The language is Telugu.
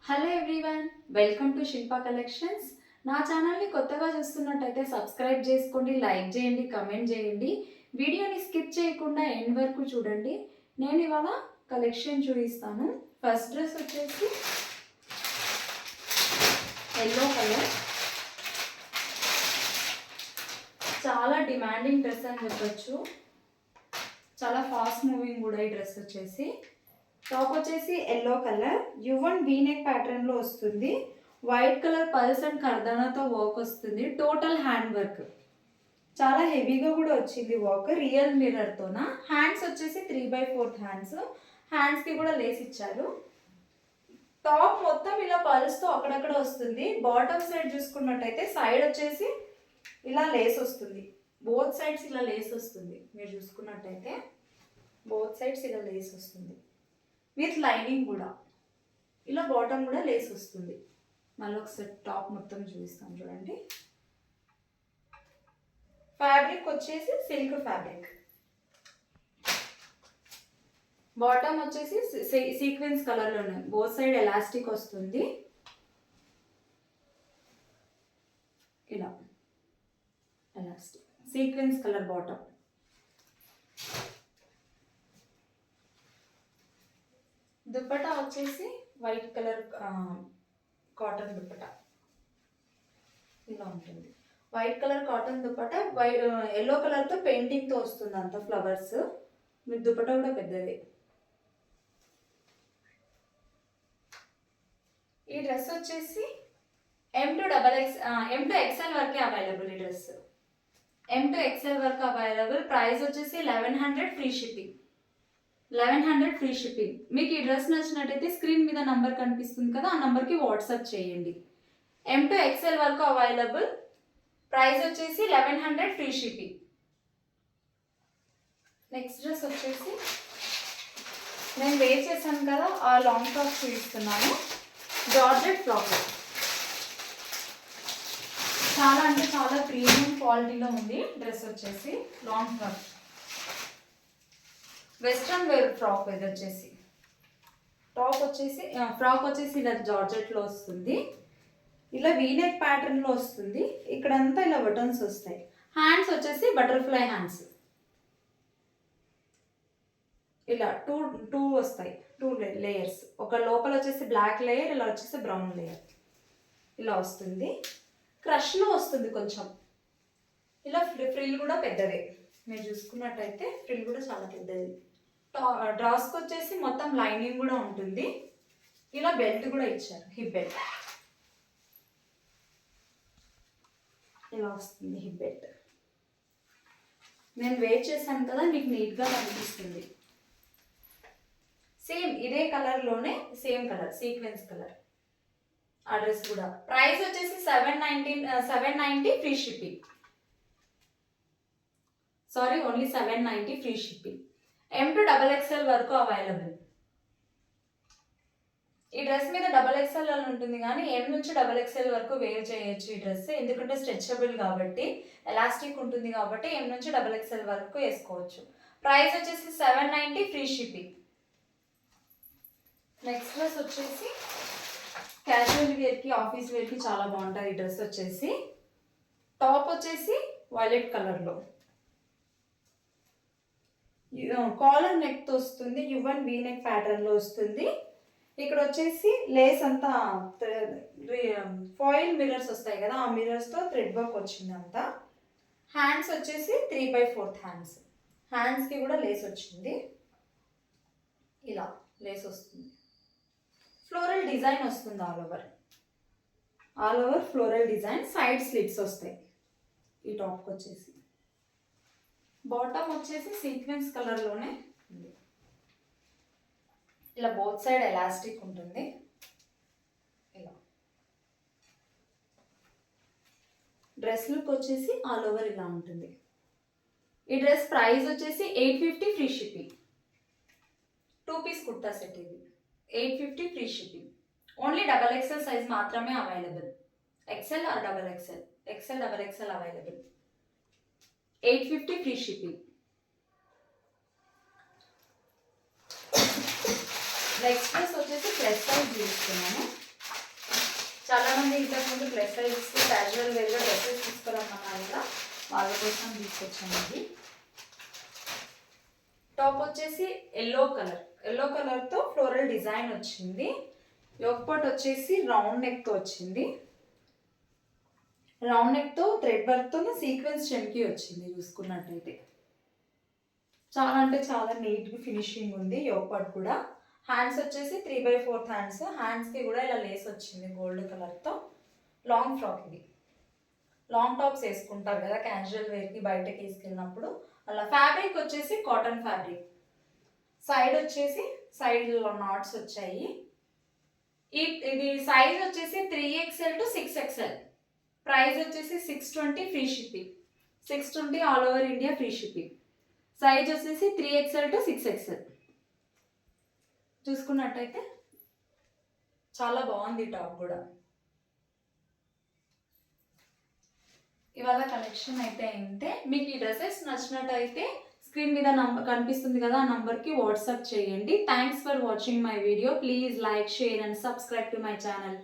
Hello everyone, welcome to Shilpa collections. నా ఛానల్ని కొత్తగా చూస్తున్నట్టయితే సబ్స్క్రైబ్ చేసుకోండి, లైక్ చేయండి, కమెంట్ చేయండి. వీడియోని స్కిప్ చేయకుండా ఎండ్ వరకు చూడండి. నేను ఇవాళ కలెక్షన్ చూపిస్తాను. ఫస్ట్ డ్రెస్ వచ్చేసి ఎల్లో కలర్. చాలా డిమాండింగ్ డ్రెస్ అని చెప్పొచ్చు. చాలా ఫాస్ట్ మూవింగ్ కూడా ఈ డ్రెస్ వచ్చేసి. టాప్ వచ్చేసి ఎల్లో కలర్, యువన్ వీనెక్ ప్యాటర్న్ లో వస్తుంది. వైట్ కలర్ పల్స్ అండ్ కర్దానాతో వర్క్ వస్తుంది. టోటల్ హ్యాండ్ వర్క్, చాలా హెవీగా కూడా వచ్చింది వర్క్. రియల్ మిర్రర్ తోన. హ్యాండ్స్ వచ్చేసి 3/4 హ్యాండ్స్. హ్యాండ్స్ కి కూడా లేస్ ఇచ్చారు. టాప్ మొత్తం ఇలా పల్స్ తో అక్కడక్కడ వస్తుంది. బాటమ్ సైడ్ చూసుకున్నట్టయితే సైడ్ వచ్చేసి ఇలా లేస్ వస్తుంది. బోత్ సైడ్స్ ఇలా లేస్ వస్తుంది. మీరు చూసుకున్నట్టయితే బోత్ సైడ్స్ ఇలా లేస్ వస్తుంది విత్ లైనింగ్ కూడా. ఇలా బాటమ్ కూడా లేస్ వస్తుంది. మళ్ళీ ఒకసారి టాప్ మొత్తం చూపిస్తాను చూడండి. ఫ్యాబ్రిక్ వచ్చేసి సిల్క్ ఫ్యాబ్రిక్. బాటమ్ వచ్చేసి సీక్వెన్స్ కలర్లోనే, బోత్ సైడ్ ఎలాస్టిక్ వస్తుంది. ఇలా elastic sequence colour bottom. Dupatta వచ్చేసి వైట్ కలర్ కాటన్ దుప్పటా ఇలా ఉంటుంది. White colour cotton dupatta yellow కలర్తో పెయింటింగ్తో వస్తుంది అంత ఫ్లవర్స్. మీరు దుప్పటా కూడా పెద్దది. ఈ డ్రెస్ వచ్చేసి M to XL వరకే అవైలబుల్. ఈ డ్రెస్ M to XL వరకు అవైలబుల్. ప్రైస్ వచ్చేసి 1100 ఫ్రీ షిప్పింగ్. 1100 free shipping. మీకు ఈ డ్రెస్ నచ్చినట్టయితే స్క్రీన్ మీద నంబర్ కనిపిస్తుంది కదా, ఆ నంబర్కి వాట్సాప్ చేయండి. M to XL వరకు అవైలబుల్. ప్రైస్ వచ్చేసి 1100 ఫ్రీ షిప్పింగ్. నెక్స్ట్ డ్రెస్ వచ్చేసి నేను వేర్ చేశాను కదా, ఆ లాంగ్ ఫ్రాక్ చూపిస్తున్నాను. Georgette frock. చాలా అంటే చాలా ప్రీమియం క్వాలిటీలో ఉంది డ్రెస్ వచ్చేసి. Long frock, western wear frock. ఇది వచ్చేసి టాప్ వచ్చేసి ఫ్రాక్ వచ్చేసి ఇలా జార్జెట్లో వస్తుంది. ఇలా వీనెక్ ప్యాటర్న్లో వస్తుంది. ఇక్కడంతా ఇలా బటన్స్ వస్తాయి. హ్యాండ్స్ వచ్చేసి బటర్ఫ్లై హ్యాండ్స్. ఇలా టూ వస్తాయి, 2 లేయర్స్. ఒక లోపల వచ్చేసి బ్లాక్ లేయర్, ఇలా వచ్చేసి బ్రౌన్ లేయర్. ఇలా వస్తుంది. క్రష్లో వస్తుంది కొంచెం. ఇలా ఫ్రిల్ కూడా పెద్దదే. మీరు చూసుకున్నట్టయితే ఫ్రిల్ కూడా చాలా పెద్దది. డ్రాస్కి వచ్చేసి మొత్తం లైనింగ్ కూడా ఉంటుంది. ఇలా బెల్ట్ కూడా ఇచ్చారు, హిప్ బెల్ట్. ఇలా వస్తుంది హిప్ బెల్ట్. నేను వేర్ చేశాను కదా, మీకు నీట్గా కనిపిస్తుంది. సేమ్ ఇదే కలర్లోనే, సేమ్ కలర్ సీక్వెన్స్ కలర్. ఆ డ్రెస్ కూడా ప్రైస్ వచ్చేసి 790 free shipping. Sorry, only 790 free shipping. M to XXL వరకు అవైలబుల్. ఈ డ్రెస్ మీద XXL అని ఉంటుంది కానీ M నుంచి XXL వరకు వేర్ చేయొచ్చు ఈ డ్రెస్. ఎందుకంటే స్ట్రెచబుల్ కాబట్టి, ఎలాస్టిక్ ఉంటుంది కాబట్టి M నుంచి XXL వరకు వేసుకోవచ్చు. ప్రైస్ వచ్చేసి 790 ఫ్రీ షిప్పింగ్. నెక్స్ట్ డ్రెస్ వచ్చేసి క్యాజువల్ వేర్కి, ఆఫీస్ వేర్కి చాలా బాగుంటుంది ఈ డ్రెస్ వచ్చేసి. టాప్ వచ్చేసి వైలెట్ కలర్లో, కాలర్ నెక్తో వస్తుంది. యువన్ వీనెక్ ప్యాటర్న్లో వస్తుంది. ఇక్కడ వచ్చేసి లేస్ అంతా ఫాయిల్ మిర్రర్స్ వస్తాయి కదా, ఆ మిర్రర్స్తో థ్రెడ్ వర్క్ వచ్చింది అంతా. హ్యాండ్స్ వచ్చేసి 3/4 హ్యాండ్స్. హ్యాండ్స్కి కూడా లేస్ వచ్చింది. ఇలా లేస్ వస్తుంది. ఫ్లోరల్ డిజైన్ వస్తుంది all over floral design. Side slits వస్తాయి ఈ టాప్కి వచ్చేసి. బాటమ్ వచ్చేసి సీక్వెన్స్ కలర్లోనే ఉంది. ఇలా బోత్ సైడ్ ఎలాస్టిక్ ఉంటుంది. ఇలా డ్రెస్ లుక్ వచ్చేసి ఆల్ ఓవర్ ఇలా ఉంటుంది. ఈ డ్రెస్ ప్రైస్ వచ్చేసి 850 free shipping. 2 piece kurta set ఇది. 850 free shipping. Only XXL size మాత్రమే available. XL or XXL. XL available. 850 free shipping. Next dress వచ్చేసి ప్లస్ సైజ్ తీసుకున్నాను. చాలా మంది ఇంతకుముందు ప్లస్ సైజ్ క్యాజువల్ వేర్గా డ్రెస్సెస్ తీసుకురమ్మన్నారు కదా, వాళ్ళ కోసం తీసుకొచ్చాను ఇది. టాప్ వచ్చేసి ఎల్లో కలర్తో ఫ్లోరల్ డిజైన్ వచ్చింది. యోక్ పార్ట్ వచ్చేసి రౌండ్ నెక్తో వచ్చింది. రౌండ్ నెక్తో థ్రెడ్ వర్క్తో సీక్వెన్స్ చెమ్కి వచ్చింది. చూసుకున్నట్టయితే చాలా అంటే చాలా నీట్గా ఫినిషింగ్ ఉంది. యోక్ పార్ట్ కూడా. హ్యాండ్స్ వచ్చేసి 3/4 హ్యాండ్స్. హ్యాండ్స్కి కూడా ఇలా లేస్ వచ్చింది గోల్డ్ కలర్తో. లాంగ్ ఫ్రాక్ ఇది. లాంగ్ టాప్స్ వేసుకుంటారు కదా క్యాజువల్ వేర్కి బయటకి వేసుకెళ్ళినప్పుడు అలా. ఫ్యాబ్రిక్ వచ్చేసి కాటన్ ఫ్యాబ్రిక్. సైడ్ వచ్చేసి సైడ్లో నాట్స్ వచ్చాయి. ఇది సైజ్ వచ్చేసి 3XL to 6XL. ప్రైస్ వచ్చేసి 620 free shipping. 620 all over India free shipping. Size వచ్చేసి 3XL to 6XL. చూసుకున్నట్టయితే చాలా బాగుంది టాప్ కూడా. ఇవాళ కలెక్షన్ అయితే ఏంటే, మీకు ఈ డ్రెస్సెస్ నచ్చినట్టయితే స్క్రీన్ మీద నంబర్ కనిపిస్తుంది కదా, ఆ నంబర్కి వాట్సాప్ చేయండి. Thanks for watching my video. Please like, share and subscribe to my channel.